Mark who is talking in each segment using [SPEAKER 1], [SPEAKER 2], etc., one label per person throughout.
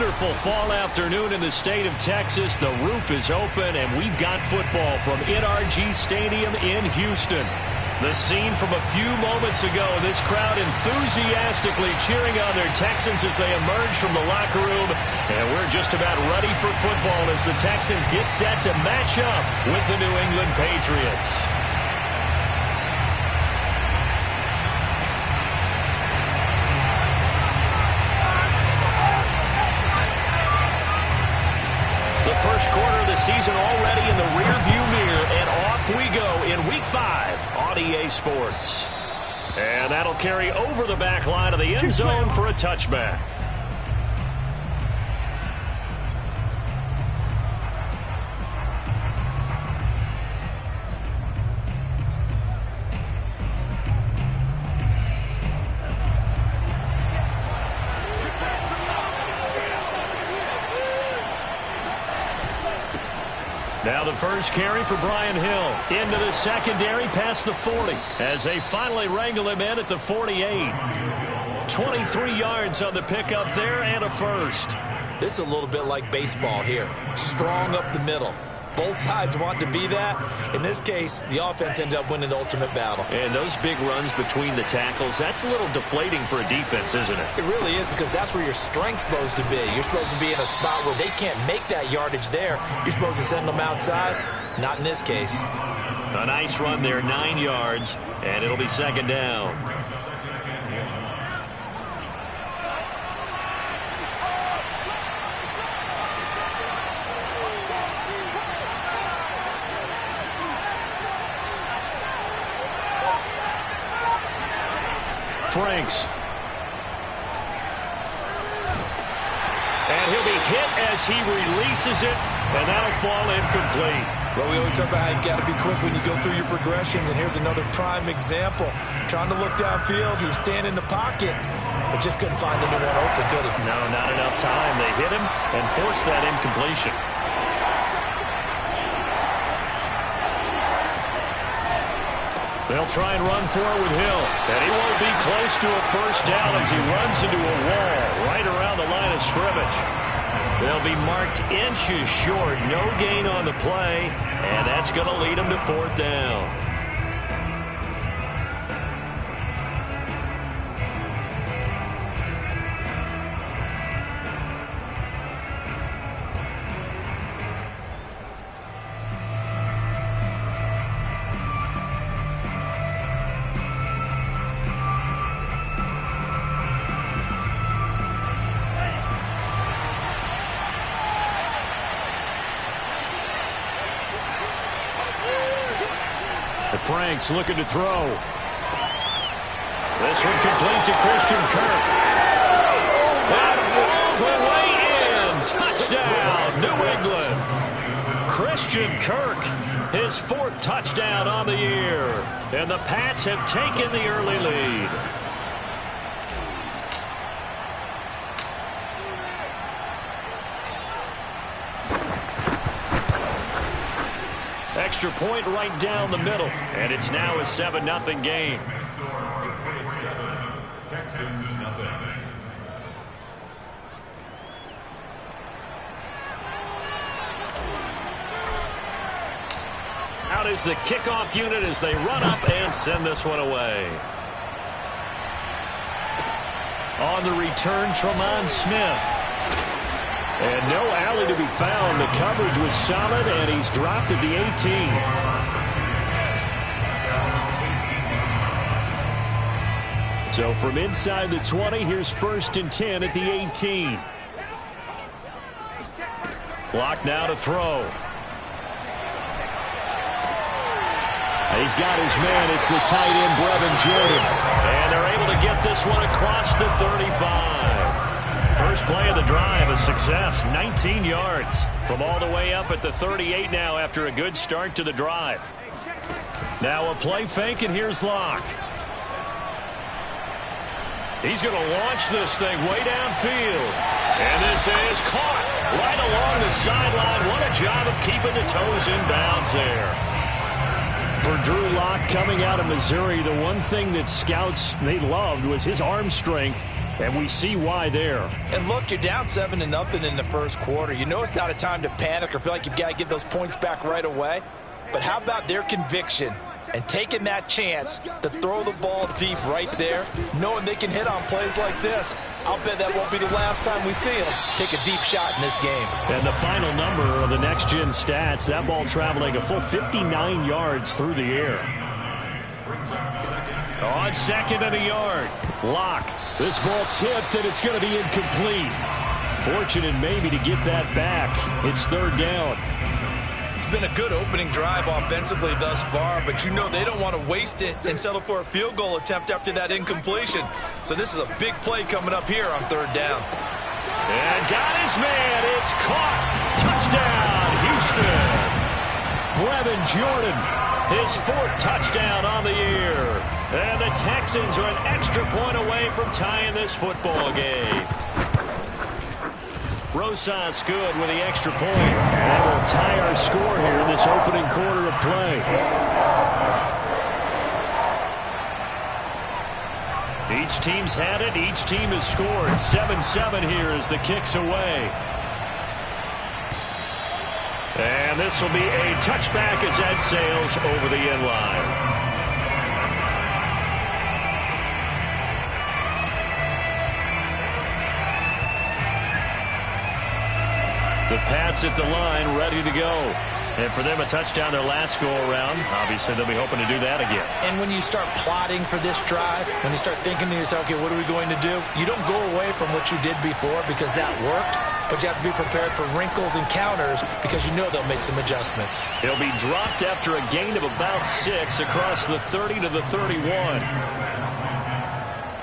[SPEAKER 1] wonderful fall afternoon in the state of Texas. The roof is open, and we've got football from NRG Stadium in Houston. The scene from a few moments ago, this crowd enthusiastically cheering on their Texans as they emerge from the locker room. And we're just about ready for football as the Texans get set to match up with the New England Patriots. First quarter of the season already in the rearview mirror, and off we go in Week 5 on EA Sports. And that'll carry over the back line of the end zone for a touchback. Now the first carry for Brian Hill. Into the secondary past the 40 as they finally wrangle him in at the 48. 23 yards on the pickup there and a first.
[SPEAKER 2] This is a little bit like baseball here. Strong up the middle. Both sides want to be that. In this case, the offense ended up winning the ultimate battle.
[SPEAKER 1] And those big runs between the tackles, that's a little deflating for a defense, isn't it?
[SPEAKER 2] It really is, because that's where your strength's supposed to be. You're supposed to be in a spot where they can't make that yardage there. You're supposed to send them outside. Not in this case.
[SPEAKER 1] A nice run there, 9 yards, and it'll be second down. Franks. And he'll be hit as he releases it, and that'll fall incomplete.
[SPEAKER 2] Well, we always talk about how you've got to be quick when you go through your progressions, and here's another prime example. Trying to look downfield, he was standing in the pocket, but just couldn't find anyone open, could he?
[SPEAKER 1] No, not enough time. They hit him and forced that incompletion. They'll try and run for it with Hill. And he won't be close to a first down as he runs into a wall right around the line of scrimmage. They'll be marked inches short. No gain on the play. And that's going to lead them to fourth down. Franks looking to throw. This one complete to Christian Kirk. That ball way in. Touchdown, New England. Christian Kirk, his 4th touchdown on the year. And the Pats have taken the early lead. Extra point right down the middle, and it's now a 7-0 game.
[SPEAKER 3] Texans nothing.
[SPEAKER 1] Out is the kickoff unit as they run up and send this one away. On the return, Tremont Smith. And no alley to be found. The coverage was solid, and he's dropped at the 18. So from inside the 20, here's 1st and 10 at the 18. Clock now to throw. He's got his man. It's the tight end, Brevin Jordan. And they're able to get this one across the 35. First play of the drive, a success, 19 yards from all the way up at the 38 now after a good start to the drive. Now a play fake, and here's Locke. He's going to launch this thing way downfield. And this is caught right along the sideline. What a job of keeping the toes in bounds there. For Drew Lock coming out of Missouri, the one thing that scouts they loved was his arm strength. And we see why there.
[SPEAKER 2] And look, you're down 7-0 in the first quarter. You know it's not a time to panic or feel like you've got to get those points back right away. But how about their conviction and taking that chance to throw the ball deep right there, knowing they can hit on plays like this? I'll bet that won't be the last time we see them take a deep shot in this game.
[SPEAKER 1] And the final number of the next-gen stats, that ball traveling a full 59 yards through the air. On 2nd and a yard. Lock. This ball tipped, and it's going to be incomplete. Fortunate maybe to get that back. It's 3rd down.
[SPEAKER 2] It's been a good opening drive offensively thus far, but you know they don't want to waste it and settle for a field goal attempt after that incompletion. So this is a big play coming up here on 3rd down.
[SPEAKER 1] And got his man. It's caught. Touchdown, Houston. Brevin Jordan, his 4th touchdown on the year. And the Texans are an extra point away from tying this football game. Rosas good with the extra point. And we'll tie our score here in this opening quarter of play. Each team's had it. Each team has scored. 7-7 here as the kick's away. And this will be a touchback as that sails over the end line. The Pats at the line, ready to go. And for them, a touchdown their last go-around. Obviously, they'll be hoping to do that again.
[SPEAKER 2] And when you start plotting for this drive, when you start thinking to yourself, okay, what are we going to do? You don't go away from what you did before because that worked, but you have to be prepared for wrinkles and counters because you know they'll make some adjustments.
[SPEAKER 1] He'll be dropped after a gain of about 6 across the 30 to the 31.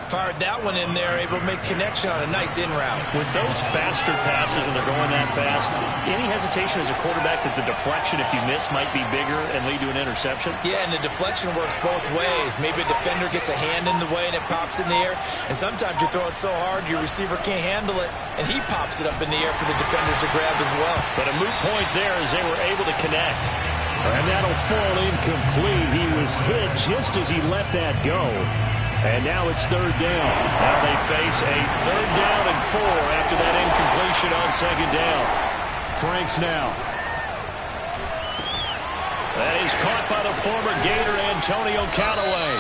[SPEAKER 2] Fired that one in there, able to make connection on a nice in route.
[SPEAKER 1] With those faster passes and they're going that fast, any hesitation as a quarterback that the deflection, if you miss, might be bigger and lead to an interception?
[SPEAKER 2] Yeah, and the deflection works both ways. Maybe a defender gets a hand in the way and it pops in the air. And sometimes you throw it so hard your receiver can't handle it, and he pops it up in the air for the defenders to grab as well.
[SPEAKER 1] But a moot point there as they were able to connect. And that'll fall incomplete. He was hit just as he let that go. And now it's 3rd down. Now they face a 3rd down and 4 after that incompletion on 2nd down. Franks now. That is caught by the former Gator Antonio Callaway.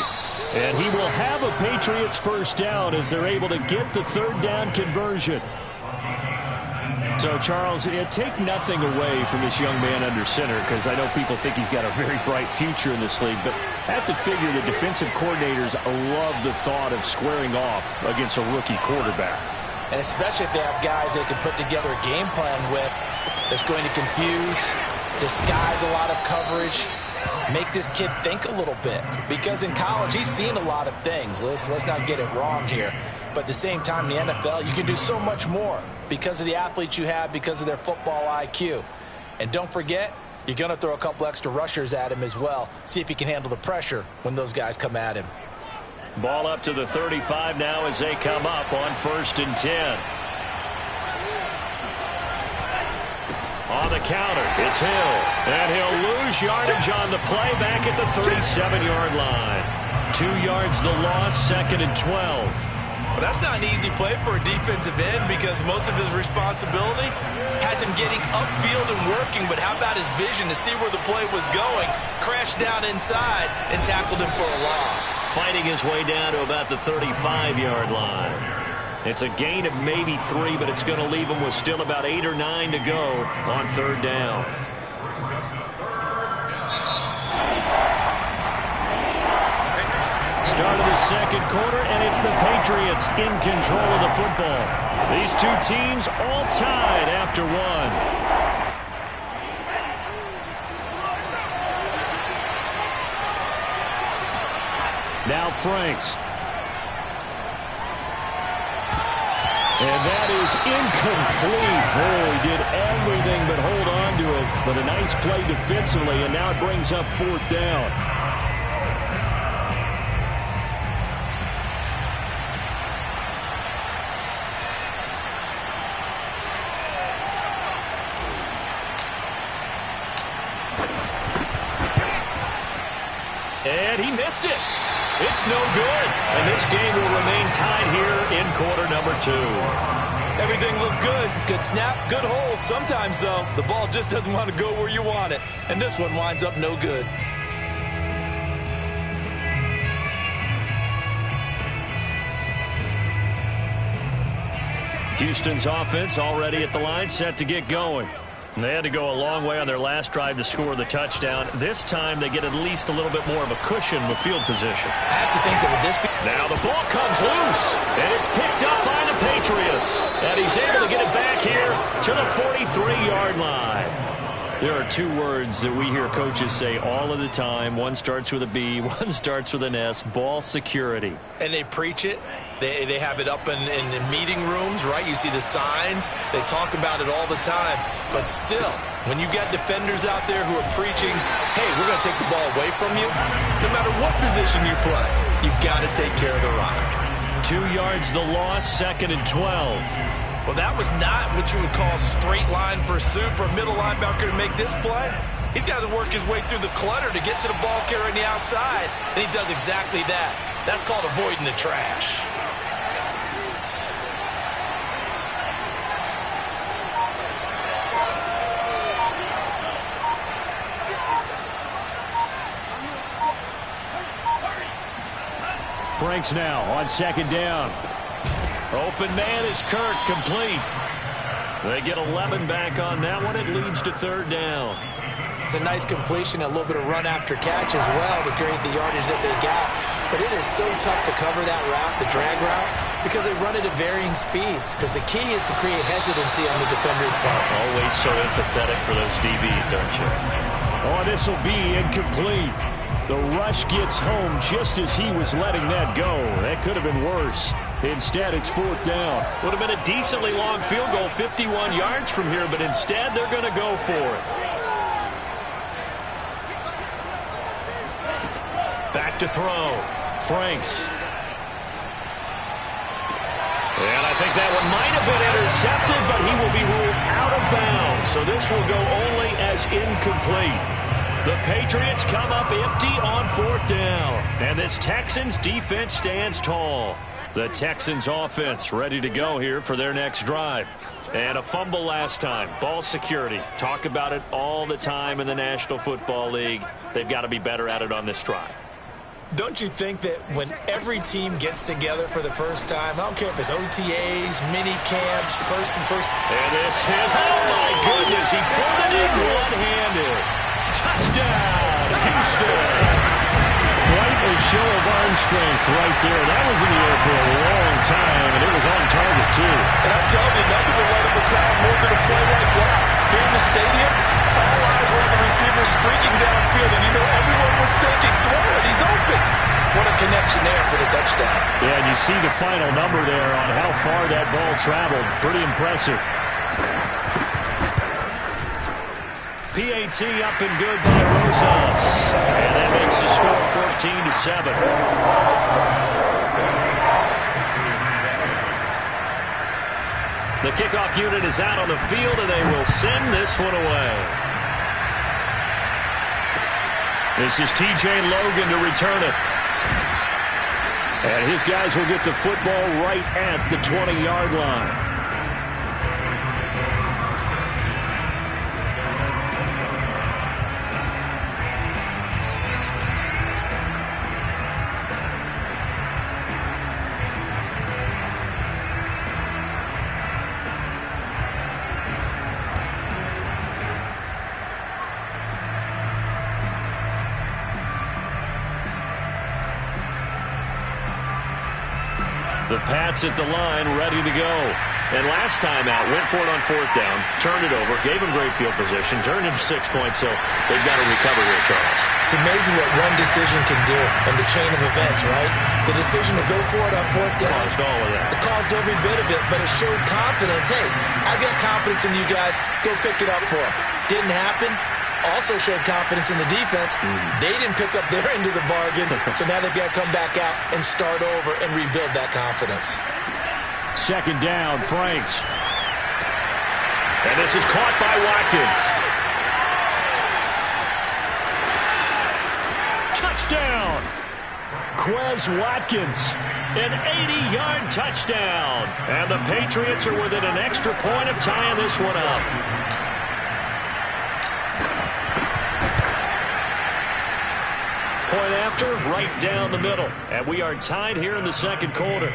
[SPEAKER 1] And he will have a Patriots 1st down as they're able to get the 3rd down conversion. So, Charles, take nothing away from this young man under center because I know people think he's got a very bright future in this league, but I have to figure the defensive coordinators love the thought of squaring off against a rookie quarterback.
[SPEAKER 2] And especially if they have guys they can put together a game plan with that's going to confuse, disguise a lot of coverage, make this kid think a little bit. Because in college, he's seen a lot of things. Let's not get it wrong here. But at the same time, in the NFL, you can do so much more because of the athletes you have, because of their football IQ. And don't forget, you're going to throw a couple extra rushers at him as well. See if he can handle the pressure when those guys come at him.
[SPEAKER 1] Ball up to the 35 now as they come up on 1st and 10. On the counter, it's Hill. And he'll lose yardage on the play back at the 37-yard line. 2 yards the loss, 2nd and 12.
[SPEAKER 2] Well, that's not an easy play for a defensive end because most of his responsibility has him getting upfield and working, but how about his vision to see where the play was going, crashed down inside, and tackled him for a loss.
[SPEAKER 1] Fighting his way down to about the 35-yard line. It's a gain of maybe 3, but it's going to leave him with still about 8 or 9 to go on 3rd down. Start of the 2nd quarter, and it's the Patriots in control of the football. These two teams all tied after 1. Now Franks. And that is incomplete. Oh, he did everything but hold on to it. But a nice play defensively, and now it brings up 4th down. And he missed it. It's no good. And this game will remain tied here in quarter number 2.
[SPEAKER 2] Everything looked good. Good snap, good hold. Sometimes, though, the ball just doesn't want to go where you want it. And this one winds up no good.
[SPEAKER 1] Houston's offense already at the line, set to get going. They had to go a long way on their last drive to score the touchdown. This time they get at least a little bit more of a cushion with field position.
[SPEAKER 2] I have to think that with this...
[SPEAKER 1] Now the ball comes loose, and it's picked up by the Patriots. And he's able to get it back here to the 43-yard line. There are 2 words that we hear coaches say all of the time. One starts with a B, one starts with an S, ball security.
[SPEAKER 2] And they preach it. They have it up in meeting rooms, right? You see the signs. They talk about it all the time. But still, when you got defenders out there who are preaching, hey, we're going to take the ball away from you, no matter what position you play, you've got to take care of the rock.
[SPEAKER 1] 2 yards the loss, 2nd and 12.
[SPEAKER 2] Well, that was not what you would call straight line pursuit for a middle linebacker to make this play. He's got to work his way through the clutter to get to the ball carrier on the outside, and he does exactly that. That's called avoiding the trash.
[SPEAKER 1] Franks now on 2nd down. Open man is Kirk, complete. They get 11 back on that one. It leads to 3rd down.
[SPEAKER 2] It's a nice completion, a little bit of run after catch as well to create the yardage that they got. But it is so tough to cover that route, the drag route, because they run it at varying speeds. Because the key is to create hesitancy on the defender's part.
[SPEAKER 1] Always so empathetic for those DBs, aren't you? Oh, this will be incomplete. The rush gets home just as he was letting that go. That could have been worse. Instead, it's 4th down. Would have been a decently long field goal, 51 yards from here, but instead they're going to go for it. Back to throw. Franks. And I think that one might have been intercepted, but he will be ruled out of bounds. So this will go only as incomplete. The Patriots come up empty on 4th down. And this Texans defense stands tall. The Texans offense ready to go here for their next drive. And a fumble last time. Ball security. Talk about it all the time in the National Football League. They've got to be better at it on this drive.
[SPEAKER 2] Don't you think that when every team gets together for the first time, I don't care if it's OTAs, mini camps, first.
[SPEAKER 1] And this is, oh my goodness, he pulled it in one-handed. Touchdown, Houston. Quite a show of arm strength right there. That was in the air for a long time, and it was on target, too.
[SPEAKER 2] And I'm telling you, nothing will light up a crowd more than a play like that. Here in the stadium, all eyes were on the receiver streaking downfield, and you know everyone was thinking, throw it, he's open. What a connection there for the touchdown.
[SPEAKER 1] Yeah, and you see the final number there on how far that ball traveled. Pretty impressive. PAT up and good by Rosas. And that makes the score 14-7. The kickoff unit is out on the field, and they will send this one away. This is TJ Logan to return it. And his guys will get the football right at the 20-yard line. The Pats at the line, ready to go. And last time out, went for it on 4th down, turned it over, gave him great field position, turned into 6 points, so they've got to recover here, Charles.
[SPEAKER 2] It's amazing what one decision can do in the chain of events, right? The decision to go for it on 4th down.
[SPEAKER 1] Caused all of that.
[SPEAKER 2] It caused every bit of it, but it showed confidence. Hey, I've got confidence in you guys. Go pick it up for them. Didn't happen. Also showed confidence in the defense. They didn't pick up their end of the bargain, so now they've got to come back out and start over and rebuild that confidence.
[SPEAKER 1] 2nd down, Franks. And this is caught by Watkins. Touchdown! Watkins. An 80-yard touchdown. And the Patriots are within an extra point of tying this one up. Point after, right down the middle. And we are tied here in the second quarter.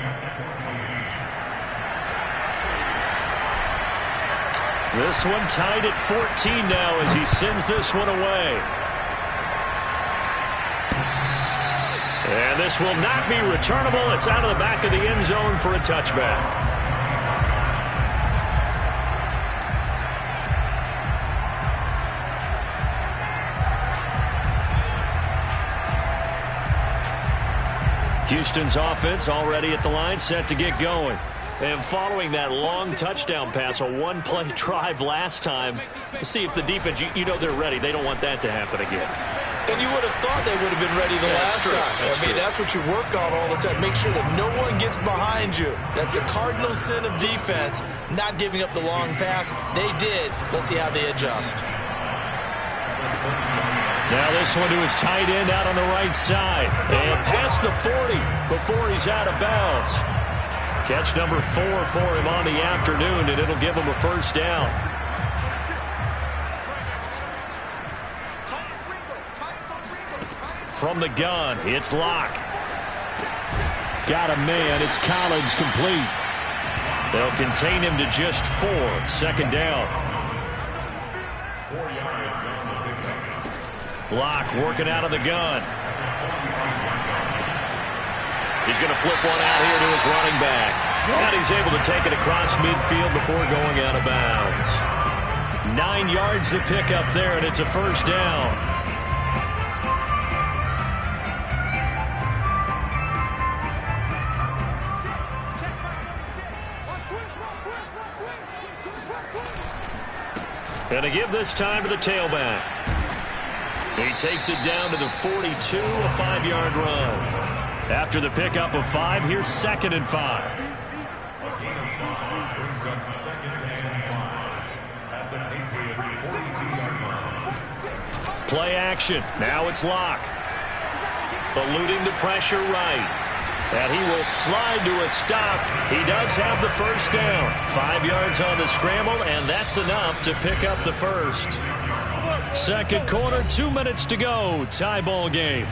[SPEAKER 1] This one tied at 14 now as he sends this one away. And this will not be returnable. It's out of the back of the end zone for a touchback. Houston's offense already at the line, set to get going. And following that long touchdown pass, a one-play drive last time, see if the defense, you know they're ready. They don't want that to happen again.
[SPEAKER 2] And you would have thought they would have been ready the last time. That's what you work on all the time. Make sure that no one gets behind you. That's the cardinal sin of defense, not giving up the long pass. They did. Let's see how they adjust.
[SPEAKER 1] Now this one to his tight end out on the right side. And past the 40 before he's out of bounds. Catch number 4 for him on the afternoon, and it'll give him a first down. From the gun, it's Locke. Got a man. It's Collins complete. They'll contain him to just 4. Second down. Locke working out of the gun. He's going to flip one out here to his running back. And he's able to take it across midfield before going out of bounds. 9 yards to pick up there, and it's a first down. And to give this time to the tailback. He takes it down to the 42, a 5-yard run. After the pickup of 5, here's 2nd and 5. Play action. Now it's Locke. Eluding the pressure right. And he will slide to a stop. He does have the first down. 5 yards on the scramble, and that's enough to pick up the first. Second quarter, 2 minutes to go. Tie ball game.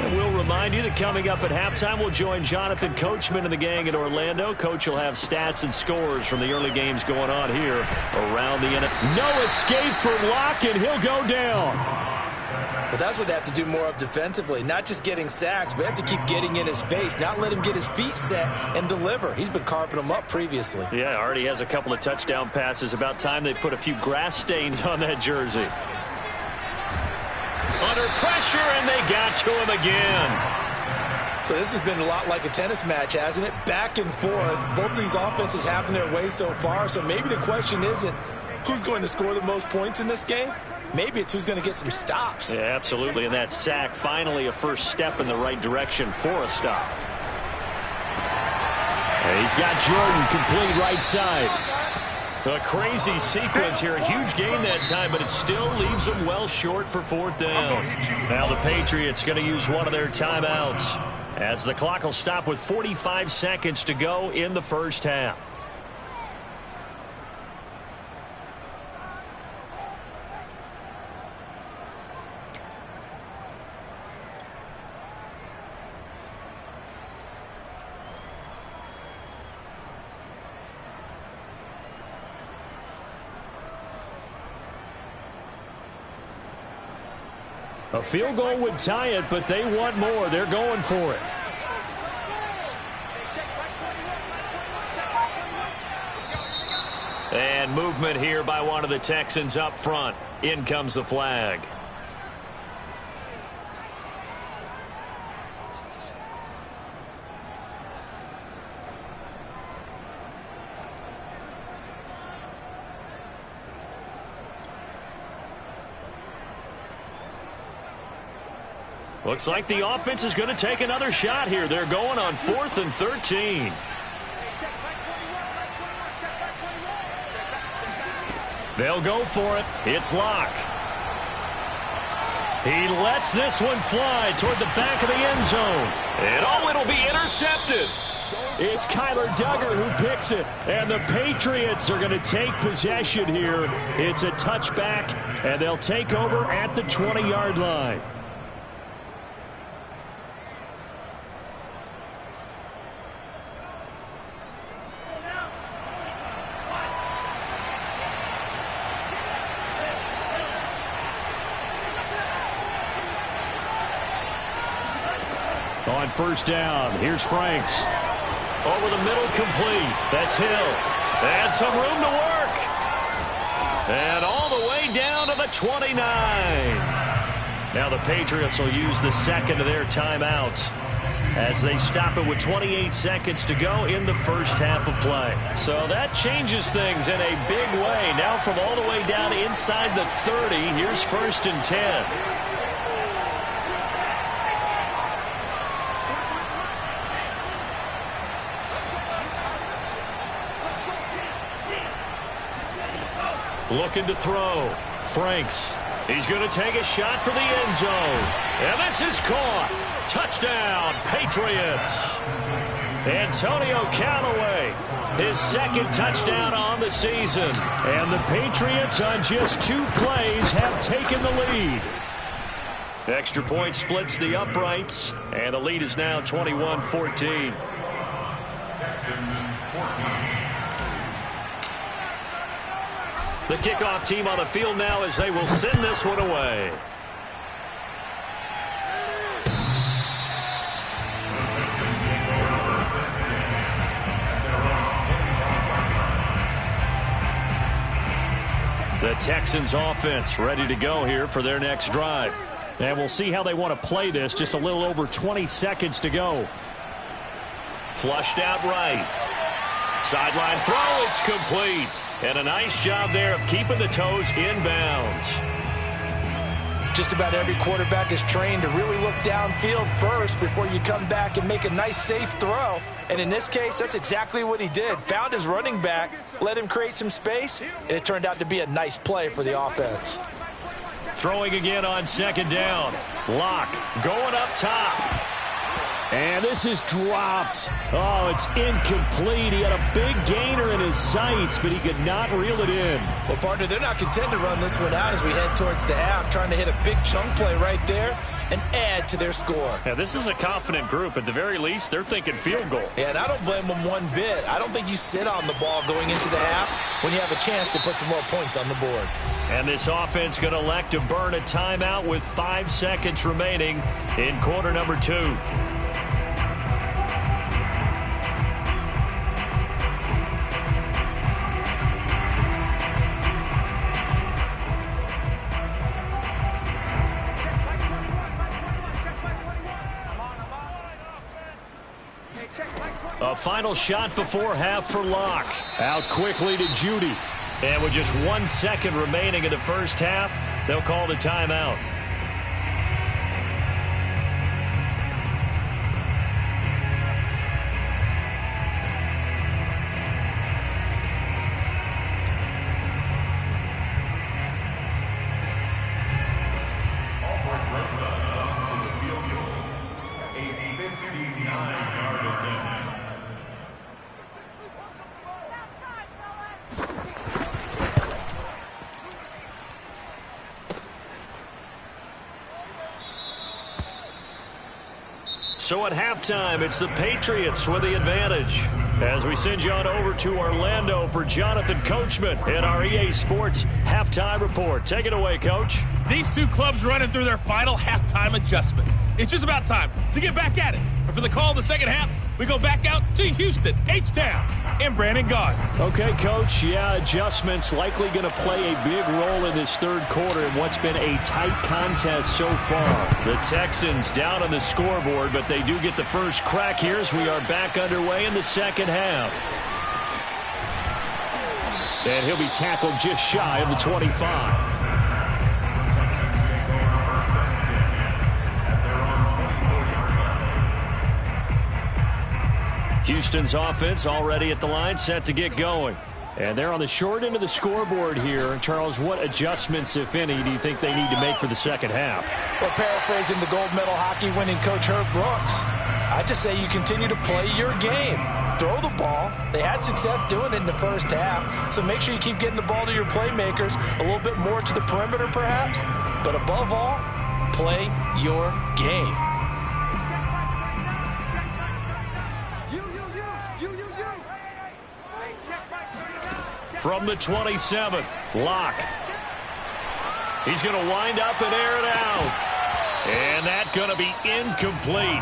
[SPEAKER 1] And we'll remind you that coming up at halftime, we'll join Jonathan Coachman and the gang in Orlando. Coach will have stats and scores from the early games going on here around the NFL. No escape for Locke, and he'll go down.
[SPEAKER 2] But that's what they have to do more of defensively, not just getting sacks, but they have to keep getting in his face, not let him get his feet set and deliver. He's been carving them up previously.
[SPEAKER 1] Yeah, already has a couple of touchdown passes. About time they put a few grass stains on that jersey. Under pressure, and they got to him again.
[SPEAKER 2] So this has been a lot like a tennis match, hasn't it? Back and forth. Both of these offenses having their way so far, so maybe the question isn't who's going to score the most points in this game. Maybe it's who's going to get some stops.
[SPEAKER 1] Yeah, absolutely. And that sack, finally a first step in the right direction for a stop. And he's got Jordan complete right side. A crazy sequence here. A huge gain that time, but it still leaves them well short for 4th down. Now the Patriots going to use one of their timeouts as the clock will stop with 45 seconds to go in the first half. A field goal would tie it, but they want more. They're going for it. And movement here by one of the Texans up front. In comes the flag. Looks like the offense is going to take another shot here. They're going on 4th and 13. They'll go for it. It's Locke. He lets this one fly toward the back of the end zone. And it'll be intercepted. It's Kyler Duggar who picks it. And the Patriots are going to take possession here. It's a touchback, and they'll take over at the 20-yard line. On first down, here's Franks. Over the middle, complete. That's Hill. And some room to work. And all the way down to the 29. Now the Patriots will use the second of their timeouts as they stop it with 28 seconds to go in the first half of play. So that changes things in a big way. Now from all the way down inside the 30, here's 1st and 10. Looking to throw. Franks. He's going to take a shot for the end zone. And this is caught. Touchdown, Patriots. Antonio Callaway, his second touchdown on the season. And the Patriots on just 2 plays have taken the lead. Extra point splits the uprights. And the lead is now 21-14.
[SPEAKER 3] Texans 14.
[SPEAKER 1] The kickoff team on the field now as they will send this one away. The Texans offense ready to go here for their next drive. And we'll see how they want to play this. Just a little over 20 seconds to go. Flushed out right. Sideline throw, it's complete. And a nice job there of keeping the toes inbounds.
[SPEAKER 2] Just about every quarterback is trained to really look downfield first before you come back and make a nice, safe throw. And in this case, that's exactly what he did. Found his running back, let him create some space, and it turned out to be a nice play for the offense.
[SPEAKER 1] Throwing again on second down. Locke going up top. And this is dropped. Oh, it's incomplete. He had a big gainer in his sights, but he could not reel it in.
[SPEAKER 2] Well, partner, they're not content to run this one out as we head towards the half, trying to hit a big chunk play right there and add to their score.
[SPEAKER 1] Yeah, this is a confident group. At the very least, they're thinking field goal.
[SPEAKER 2] Yeah, and I don't blame them one bit. I don't think you sit on the ball going into the half when you have a chance to put some more points on the board.
[SPEAKER 1] And this offense going to elect to burn a timeout with 5 seconds remaining in quarter number 2. A final shot before half for Locke. Out quickly to Judy. And with just 1 second remaining in the first half, they'll call the timeout. So at halftime, it's the Patriots with the advantage. As we send you on over to Orlando for Jonathan Coachman in our EA Sports Halftime Report. Take it away, Coach.
[SPEAKER 4] These two clubs running through their final halftime adjustments. It's just about time to get back at it. But for the call of the second half, we go back out to Houston, H-Town, and Brandon Gaudin.
[SPEAKER 1] Okay, Coach. Yeah, adjustments likely going to play a big role in this third quarter in what's been a tight contest so far. The Texans down on the scoreboard, but they do get the first crack here as we are back underway in the second half. And he'll be tackled just shy of the 25. Houston's offense already at the line, set to get going. And they're on the short end of the scoreboard here. Charles, what adjustments, if any, do you think they need to make for the second half?
[SPEAKER 2] Well, paraphrasing the gold medal hockey winning coach Herb Brooks, I just say you continue to play your game. Throw the ball. They had success doing it in the first half, so make sure you keep getting the ball to your playmakers, a little bit more to the perimeter perhaps, but above all, play your game.
[SPEAKER 1] From the 27th, Locke. He's going to wind up and air it out. And that's going to be incomplete.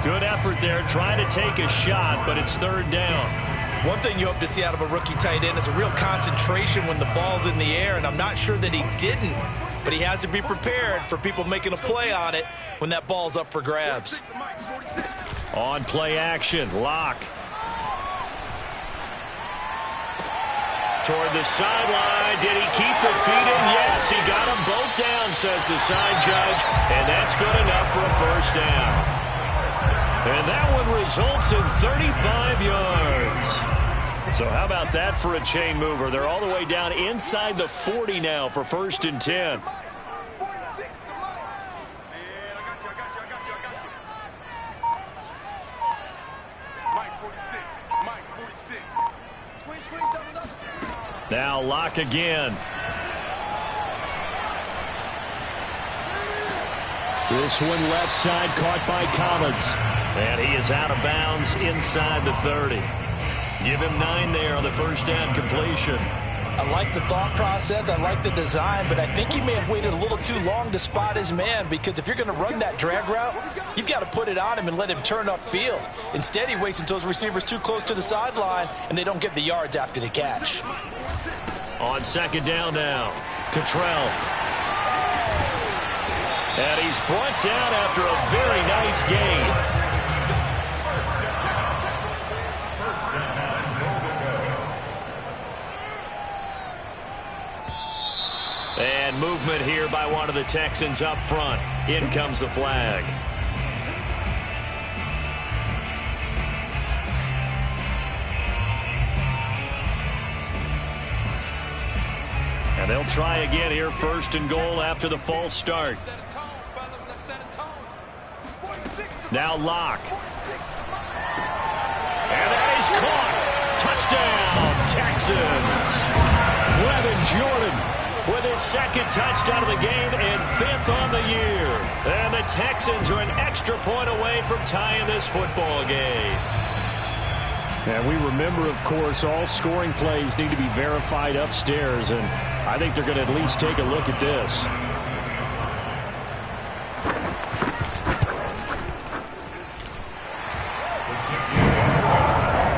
[SPEAKER 1] Good effort there, trying to take a shot, but it's third down.
[SPEAKER 2] One thing you hope to see out of a rookie tight end is a real concentration when the ball's in the air, and I'm not sure that he didn't, but he has to be prepared for people making a play on it when that ball's up for grabs.
[SPEAKER 1] On play action, Locke. Toward the sideline. Did he keep the feet in? Yes, he got them both down, says the side judge, and that's good enough for a first down. And that one results in 35 yards. So how about that for a chain mover? They're all the way down inside the 40 now for 1st and 10. Now Locke again. This one left side caught by Collins. And he is out of bounds inside the 30. Give him 9 there on the first down completion.
[SPEAKER 2] I like the thought process. I like the design, but I think he may have waited a little too long to spot his man, because if you're going to run that drag route, you've got to put it on him and let him turn upfield. Instead, he waits until his receiver's too close to the sideline, and they don't get the yards after the catch.
[SPEAKER 1] On second down now, Cottrell. And he's brought down after a very nice gain. And movement here by one of the Texans up front. In comes the flag. And they'll try again here, 1st and goal after the false start. Now Locke. And that is caught. Touchdown, Texans. Glevin Jordan with his 2nd touchdown of the game and 5th on the year. And the Texans are an extra point away from tying this football game. And we remember, of course, all scoring plays need to be verified upstairs, and I think they're going to at least take a look at this.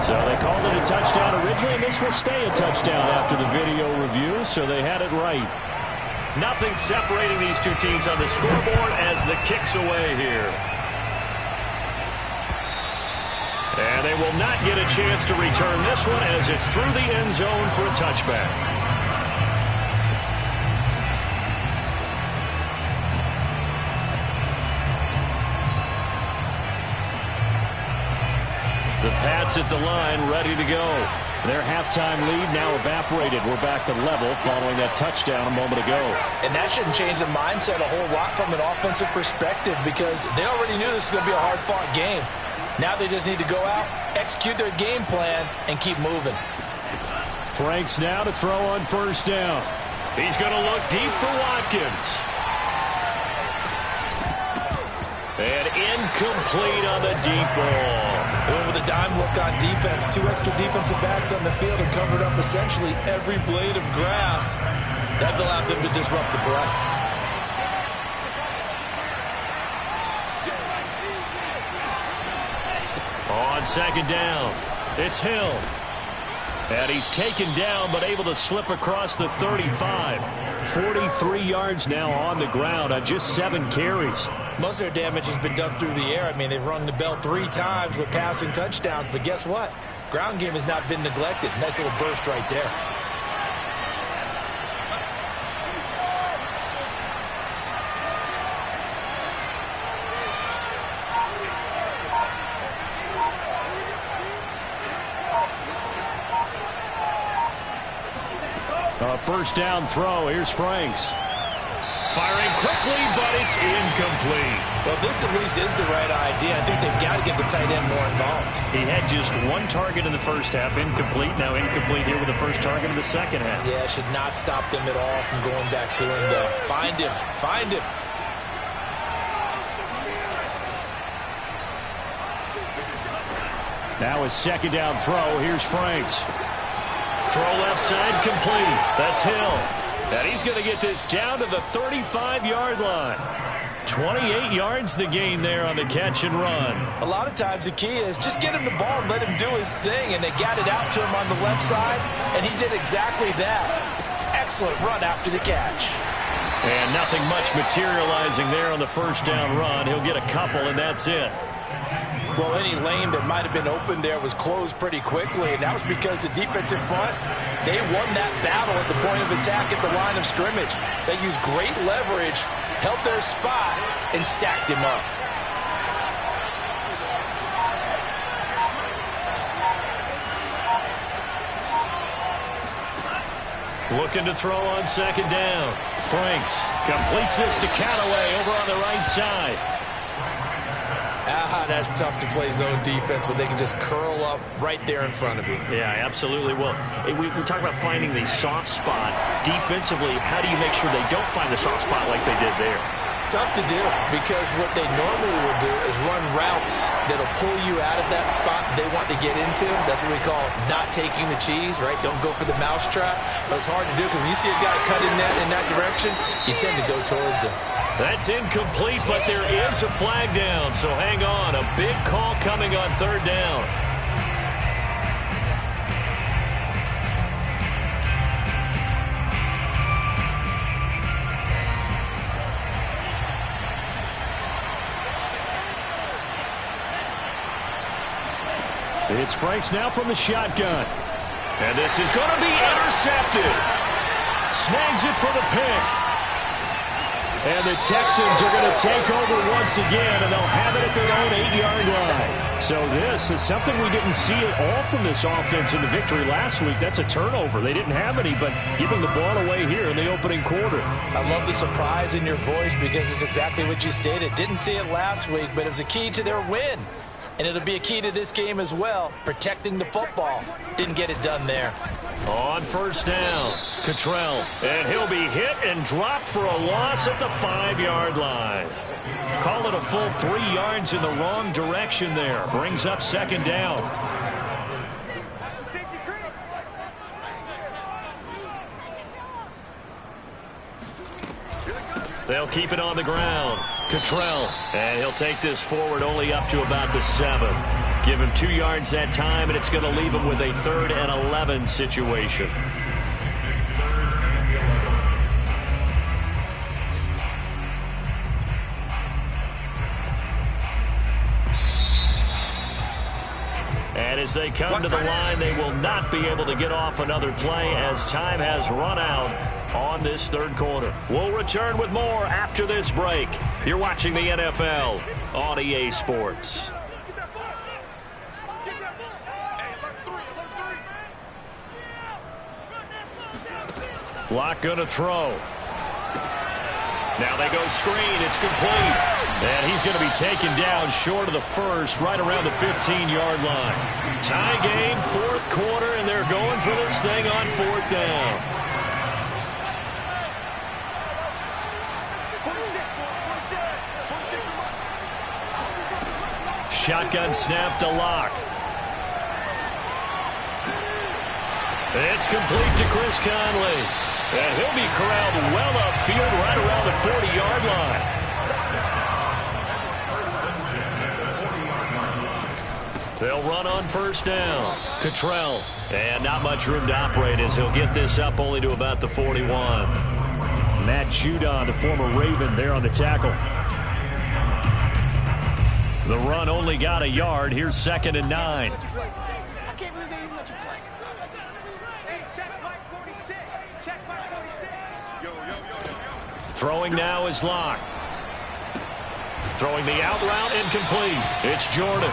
[SPEAKER 1] So they called it a touchdown originally, and this will stay a touchdown after the video review, so they had it right. Nothing separating these two teams on the scoreboard as the kick's away here. And they will not get a chance to return this one as it's through the end zone for a touchback. The Pats at the line, ready to go. Their halftime lead now evaporated. We're back to level following that touchdown a moment ago.
[SPEAKER 2] And that shouldn't change the mindset a whole lot from an offensive perspective, because they already knew this was going to be a hard-fought game. Now they just need to go out, execute their game plan, and keep moving.
[SPEAKER 1] Franks now to throw on 1st down. He's going to look deep for Watkins. And incomplete on the deep ball.
[SPEAKER 2] Went with a dime look on defense. 2 extra defensive backs on the field and covered up essentially every blade of grass. That allowed them to disrupt the play.
[SPEAKER 1] On second down, it's Hill. And he's taken down but able to slip across the 35. 43 yards now on the ground on just 7 carries.
[SPEAKER 2] Most of their damage has been done through the air. I mean, they've rung the bell 3 times with passing touchdowns, but guess what? Ground game has not been neglected. Nice little burst right there.
[SPEAKER 1] A first down throw. Here's Franks. Firing quickly, but it's incomplete.
[SPEAKER 2] Well, this at least is the right idea. I think they've got to get the tight end more involved.
[SPEAKER 1] He had just one target in the first half, incomplete. Now incomplete here with the first target of the second half.
[SPEAKER 2] Yeah, should not stop them at all from going back to him, though. Find him. Find him.
[SPEAKER 1] Now a second down throw. Here's Franks. Throw left side complete. That's Hill. And he's going to get this down to the 35-yard line. 28 yards the gain there on the catch and run.
[SPEAKER 2] A lot of times the key is just get him the ball and let him do his thing. And they got it out to him on the left side, and he did exactly that. Excellent run after the catch.
[SPEAKER 1] And nothing much materializing there on the first down run. He'll get a couple, and that's it.
[SPEAKER 2] Well, any lane that might have been open there was closed pretty quickly, and that was because the defensive front, they won that battle at the point of attack at the line of scrimmage. They used great leverage, held their spot, and stacked him up.
[SPEAKER 1] Looking to throw on second down. Franks completes this to Callaway over on the right side.
[SPEAKER 2] That's tough to play zone defense when they can just curl up right there in front of you.
[SPEAKER 1] Yeah, absolutely. Well, we talk about finding the soft spot. Defensively, how do you make sure they don't find the soft spot like they did there?
[SPEAKER 2] Tough to do, because what they normally will do is run routes that'll pull you out of that spot they want to get into. That's what we call not taking the cheese, right? Don't go for the mousetrap. But it's hard to do because when you see a guy cut in that direction, you tend to go towards him.
[SPEAKER 1] That's incomplete, but there is a flag down, so hang on. A big call coming on third down. It's Franks now from the shotgun. And this is going to be intercepted. Snags it for the pick. And the Texans are going to take over once again, and they'll have it at their own 8-yard line. So this is something we didn't see at all from this offense in the victory last week. That's a turnover. They didn't have any, but giving the ball away here in the opening quarter.
[SPEAKER 2] I love the surprise in your voice because it's exactly what you stated. Didn't see it last week, but it was a key to their win. And it'll be a key to this game as well, protecting the football. Didn't get it done there.
[SPEAKER 1] On first down, Cottrell, and he'll be hit and dropped for a loss at the 5-yard line. Call it a full 3 yards in the wrong direction there. Brings up second down. They'll keep it on the ground. Cottrell, and he'll take this forward only up to about the 7. Give him 2 yards that time, and it's going to leave him with a 3rd and 11 situation. And as they come to the line, they will not be able to get off another play as time has run out on this third quarter. We'll return with more after this break. You're watching the NFL on EA Sports. Locke going to throw. Now they go screen. It's complete. And he's going to be taken down short of the first, right around the 15-yard line. Tie game, 4th quarter, and they're going for this thing on 4th down. Shotgun snap to Locke. It's complete to Chris Conley. And he'll be corralled well upfield right around the 40-yard line. They'll run on first down. Cottrell. And not much room to operate as he'll get this up only to about the 41. Matt Judon, the former Raven, there on the tackle. The run only got a yard. Here's 2nd and 9. Throwing now is Locke. Throwing the out route incomplete. It's Jordan.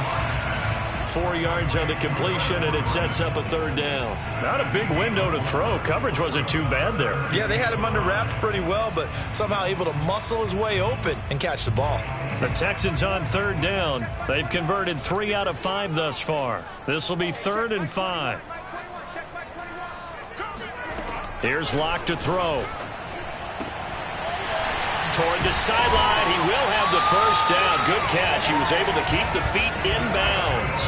[SPEAKER 1] 4 yards on the completion, and it sets up a 3rd down. Not a big window to throw. Coverage wasn't too bad there.
[SPEAKER 2] Yeah, they had him under wraps pretty well, but somehow able to muscle his way open and catch the ball.
[SPEAKER 1] The Texans on 3rd down. They've converted 3 out of 5 thus far. This will be 3rd and 5. Here's Locke to throw. Toward the sideline. He will have the 1st down. Good catch. He was able to keep the feet in bounds.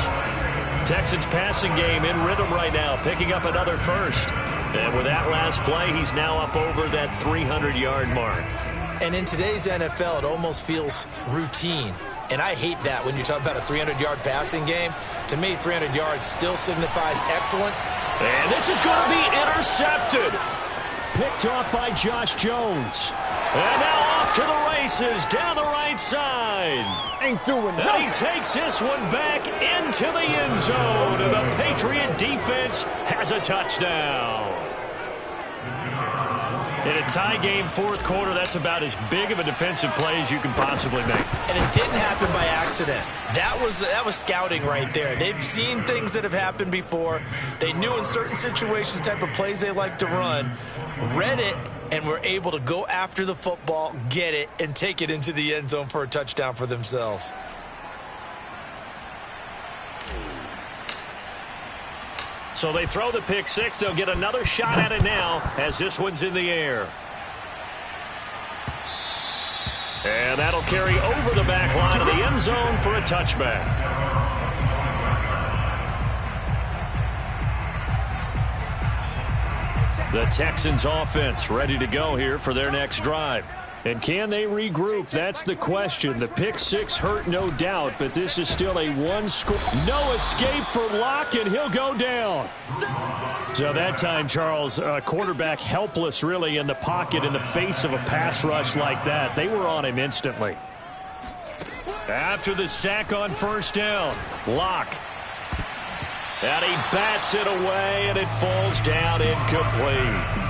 [SPEAKER 1] Texans passing game in rhythm right now, picking up another 1st. And with that last play, he's now up over that 300-yard mark.
[SPEAKER 2] And in today's NFL, it almost feels routine. And I hate that when you talk about a 300-yard passing game. To me, 300 yards still signifies excellence.
[SPEAKER 1] And this is going to be intercepted. Picked off by Josh Jones. And now off to the races down the right side.
[SPEAKER 5] Ain't doing nothing.
[SPEAKER 1] And he takes this one back into the end zone. And the Patriot defense has a touchdown. In a tie game, 4th quarter, that's about as big of a defensive play as you can possibly make.
[SPEAKER 2] And it didn't happen by accident. That was scouting right there. They've seen things that have happened before. They knew in certain situations the type of plays they like to run, read it, and were able to go after the football, get it, and take it into the end zone for a touchdown for themselves.
[SPEAKER 1] So they throw the pick 6. They'll get another shot at it now as this one's in the air. And that'll carry over the back line of the end zone for a touchback. The Texans offense ready to go here for their next drive. And can they regroup? That's the question. The pick 6 hurt, no doubt, but this is still a 1-score. No escape for Locke, and he'll go down. So that time, Charles, quarterback helpless really in the pocket in the face of a pass rush like that. They were on him instantly. After the sack on 1st down, Locke. And he bats it away, and it falls down incomplete.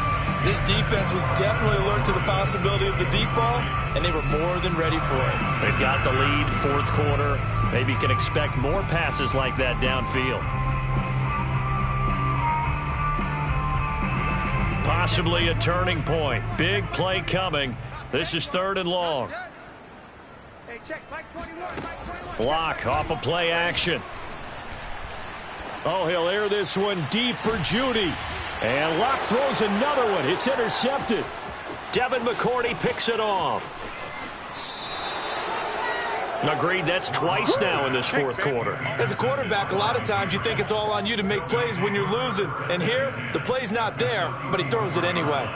[SPEAKER 2] This defense was definitely alert to the possibility of the deep ball, and they were more than ready for it.
[SPEAKER 1] They've got the lead, 4th quarter. Maybe you can expect more passes like that downfield. Possibly a turning point. Big play coming. This is 3rd and long. Block off of play action. Oh, he'll air this one deep for Judy. And Locke throws another one. It's intercepted. Devin McCourty picks it off. Agreed, that's twice now in this 4th quarter.
[SPEAKER 2] As a quarterback, a lot of times you think it's all on you to make plays when you're losing. And here, the play's not there, but he throws it anyway.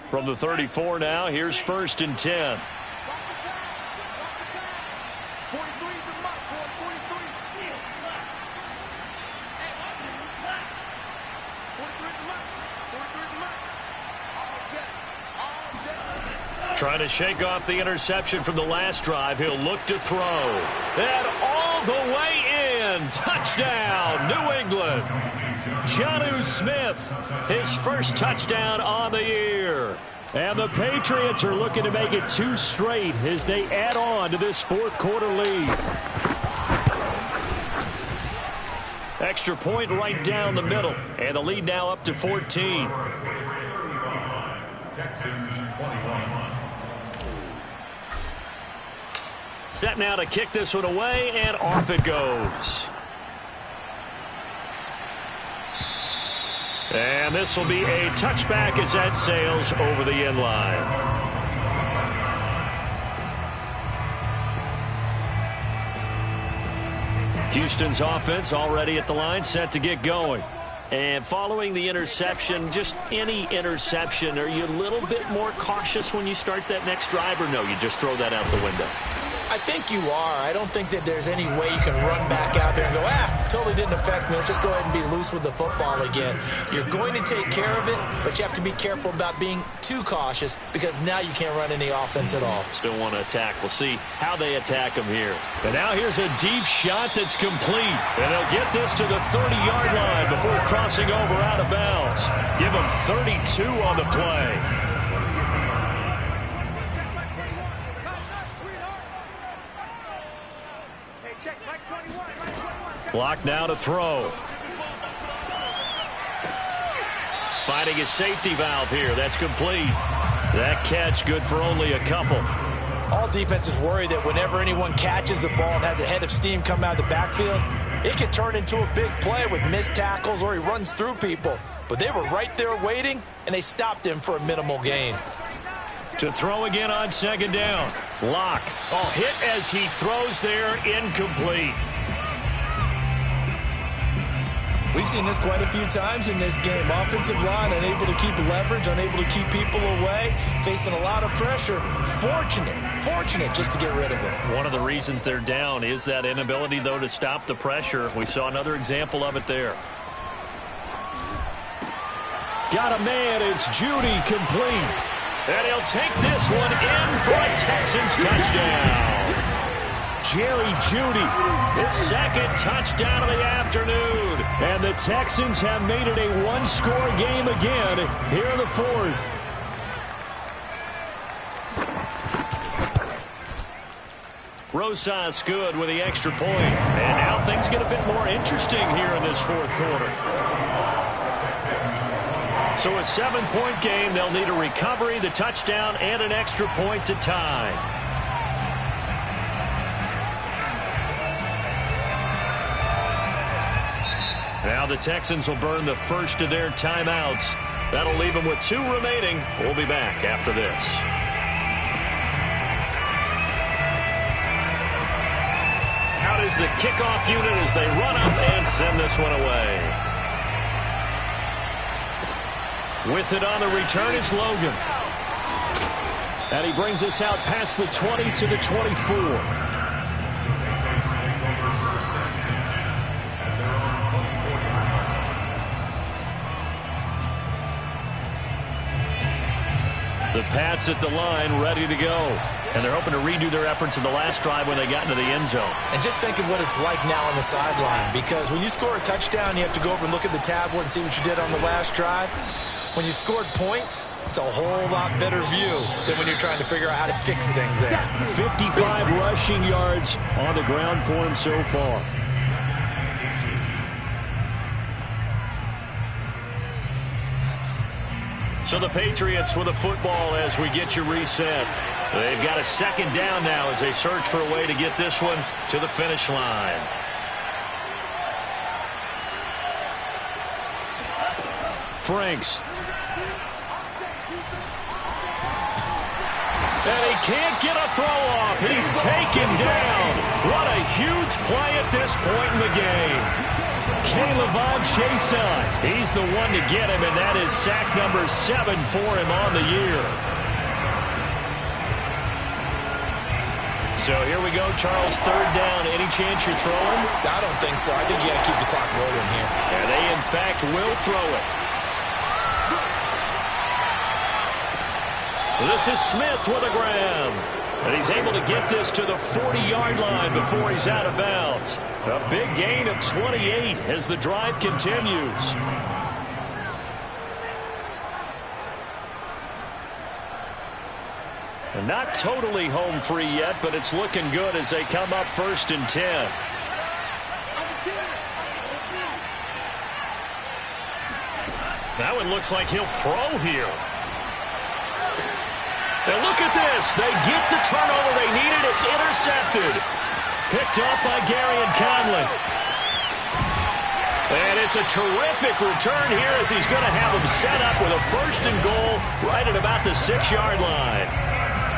[SPEAKER 1] From the 34 now, here's 1st and 10. Trying to shake off the interception from the last drive. He'll look to throw. And all the way in. Touchdown, New England. Jonnu Smith, his 1st touchdown on the year. And the Patriots are looking to make it 2 straight as they add on to this 4th quarter lead. Extra point right down the middle. And the lead now up to 14.
[SPEAKER 3] Texans 21.
[SPEAKER 1] Set now to kick this one away, and off it goes. And this will be a touchback as that sails over the end line. Houston's offense already at the line, set to get going. And following the interception, just any interception, are you a little bit more cautious when you start that next drive, or no, you just throw that out the window?
[SPEAKER 2] I think you are. I don't think that there's any way you can run back out there and go, totally didn't affect me. Let's just go ahead and be loose with the football again. You're going to take care of it, but you have to be careful about being too cautious because now you can't run any offense at all.
[SPEAKER 1] Still want to attack. We'll see how they attack him here. And now here's a deep shot that's complete. And they'll get this to the 30-yard line before crossing over out of bounds. Give them 32 on the play. Block now to throw. Finding his safety valve here. That's complete. That catch good for only a couple.
[SPEAKER 2] All defenses worry that whenever anyone catches the ball and has a head of steam come out of the backfield, it can turn into a big play with missed tackles or he runs through people. But they were right there waiting, and they stopped him for a minimal gain.
[SPEAKER 1] To throw again on second down. Lock. Oh, hit as he throws there, incomplete.
[SPEAKER 5] We've seen this quite a few times in this game. Offensive line unable to keep leverage, unable to keep people away, facing a lot of pressure. Fortunate just to get rid of it.
[SPEAKER 1] One of the reasons they're down is that inability, though, to stop the pressure. We saw another example of it there. Got a man. It's Judy, complete. And he'll take this one in for a Texans touchdown. Jerry Jeudy, his second touchdown of the afternoon. And the Texans have made it a one-score game again here in the fourth. Rosas good with the extra point. And now things get a bit more interesting here in this fourth quarter. So a 7-point game, they'll need a recovery, the touchdown, and an extra point to tie. Now the Texans will burn the first of their timeouts. That'll leave them with 2 remaining. We'll be back after this. Out is the kickoff unit as they run up and send this one away. With it on the return is Logan. And he brings us out past the 20 to the 24. The Pats at the line, ready to go. And they're hoping to redo their efforts in the last drive when they got into the end zone.
[SPEAKER 5] And just think of what it's like now on the sideline. Because when you score a touchdown, you have to go over and look at the tablet and see what you did on the last drive. When you scored points, it's a whole lot better view than when you're trying to figure out how to fix things there.
[SPEAKER 1] 55 rushing yards on the ground for him so far. So the Patriots with the football as we get you reset. They've got a second down now as they search for a way to get this one to the finish line. Franks. And he can't get a throw off. He's taken down. What a huge play at this point in the game. Caleb Chason. He's the one to get him, and that is sack number 7 for him on the year. So here we go, Charles, third down. Any chance you're throwing?
[SPEAKER 5] I don't think so. I think you got to keep the clock rolling here.
[SPEAKER 1] And they, in fact, will throw it. This is Smith with a grab. And he's able to get this to the 40-yard line before he's out of bounds. A big gain of 28 as the drive continues. And not totally home free yet, but it's looking good as they come up 1st and 10. That one looks like he'll throw here. And look at this. They get the turnover they needed. It's intercepted. Picked up by Gary and Conley. And it's a terrific return here as he's going to have them set up with a 1st and goal right at about the 6-yard line.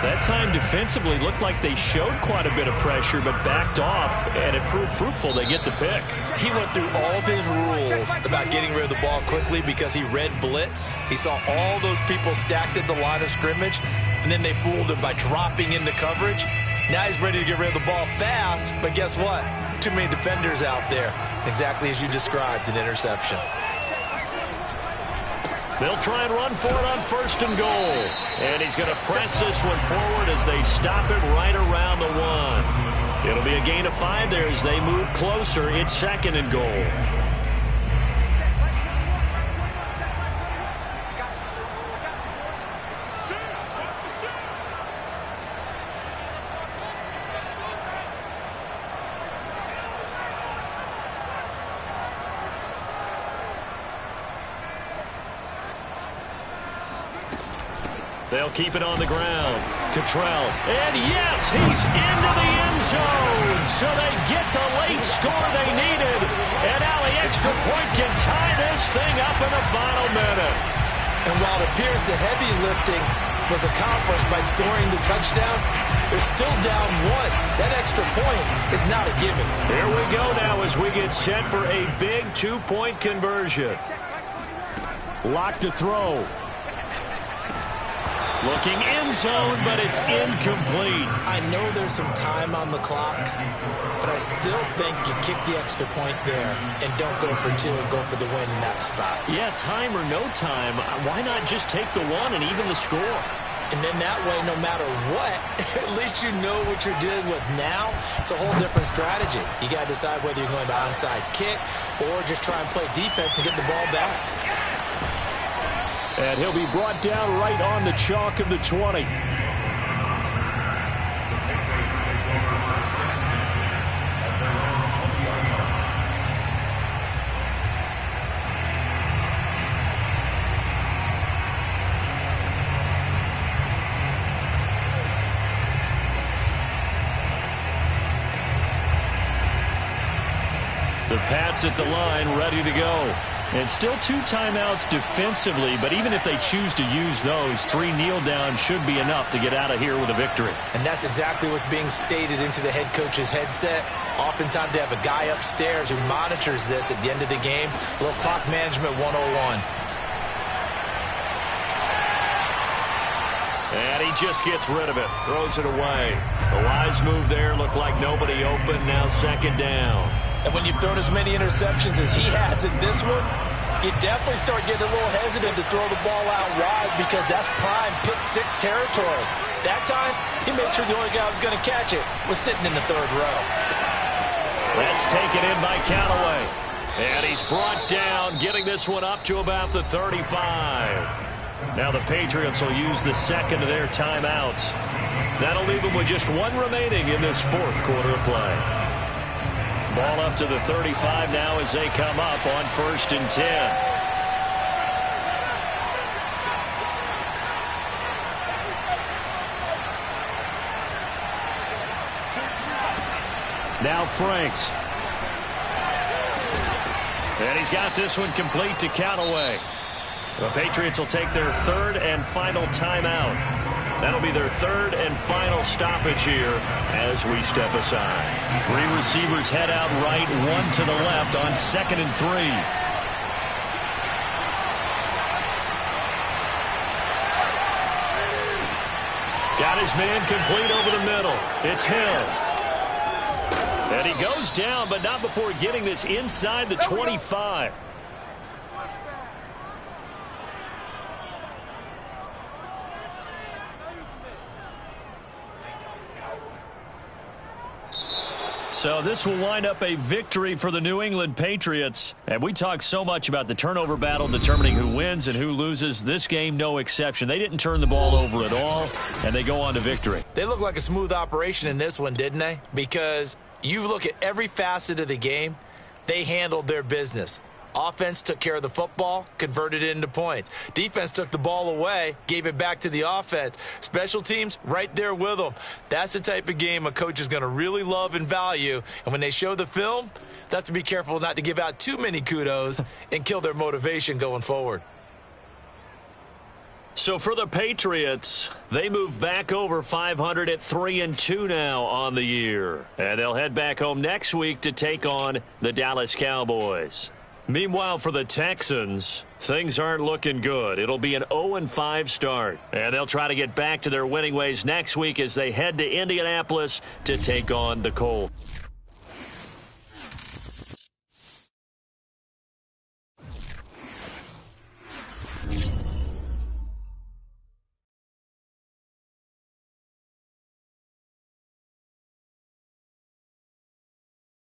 [SPEAKER 1] That time defensively looked like they showed quite a bit of pressure but backed off, and it proved fruitful. They get the pick.
[SPEAKER 5] He went through all of his rules about getting rid of the ball quickly because he read blitz. He saw all those people stacked at the line of scrimmage, and then they fooled him by dropping into coverage. Now he's ready to get rid of the ball fast, but guess what? Too many defenders out there. Exactly as you described, an interception.
[SPEAKER 1] They'll try and run for it on 1st and goal. And he's going to press this one forward as they stop it right around the 1. It'll be a gain of 5 there as they move closer. It's 2nd and goal. They'll keep it on the ground. Cottrell. And yes, he's into the end zone. So they get the late score they needed. And now the extra point can tie this thing up in the final minute.
[SPEAKER 5] And while it appears the heavy lifting was accomplished by scoring the touchdown, they're still down one. That extra point is not a gimme.
[SPEAKER 1] Here we go now as we get set for a big two-point conversion. Lock to throw. Looking end zone, but it's incomplete.
[SPEAKER 2] I know there's some time on the clock, but I still think you kick the extra point there and don't go for two and go for the win in that spot.
[SPEAKER 1] Yeah, time or no time, why not just take the one and even the score?
[SPEAKER 2] And then that way, no matter what, at least you know what you're dealing with now. It's a whole different strategy. You got to decide whether you're going to onside kick or just try and play defense and get the ball back.
[SPEAKER 1] And he'll be brought down right on the chalk of the 20. The Pats at the line, ready to go. And still 2 timeouts defensively, but even if they choose to use those, 3 kneel downs should be enough to get out of here with a victory.
[SPEAKER 2] And that's exactly what's being stated into the head coach's headset. Oftentimes they have a guy upstairs who monitors this at the end of the game. A little clock management 101.
[SPEAKER 1] And he just gets rid of it, throws it away. The wise move there, looked like nobody open, now second down.
[SPEAKER 2] And when you've thrown as many interceptions as he has in this one, you definitely start getting a little hesitant to throw the ball out wide because that's prime pick-6 territory. That time, he made sure the only guy who was going to catch it was sitting in the third row.
[SPEAKER 1] That's taken in by Callaway. And he's brought down, getting this one up to about the 35. Now the Patriots will use the second of their timeouts. That'll leave them with just 1 remaining in this 4th quarter of play. Ball up to the 35 now as they come up on 1st and 10. Now Franks. And he's got this one complete to Callaway. The Patriots will take their 3rd and final timeout. That'll be their 3rd and final stoppage here as we step aside. 3 receivers head out right, 1 to the left on 2nd and 3. Got his man complete over the middle. It's Hill. And he goes down, but not before getting this inside the 25. So this will wind up a victory for the New England Patriots. And we talk so much about the turnover battle determining who wins and who loses. This game, no exception. They didn't turn the ball over at all, and they go on to victory.
[SPEAKER 2] They look like a smooth operation in this one, didn't they? Because you look at every facet of the game, they handled their business. Offense took care of the football, converted it into points. Defense took the ball away, gave it back to the offense. Special teams, right there with them. That's the type of game a coach is going to really love and value. And when they show the film, they have to be careful not to give out too many kudos and kill their motivation going forward.
[SPEAKER 1] So for the Patriots, they move back over 500 at 3-2 now on the year. And they'll head back home next week to take on the Dallas Cowboys. Meanwhile, for the Texans, things aren't looking good. It'll be an 0-5 start. And they'll try to get back to their winning ways next week as they head to Indianapolis to take on the Colts.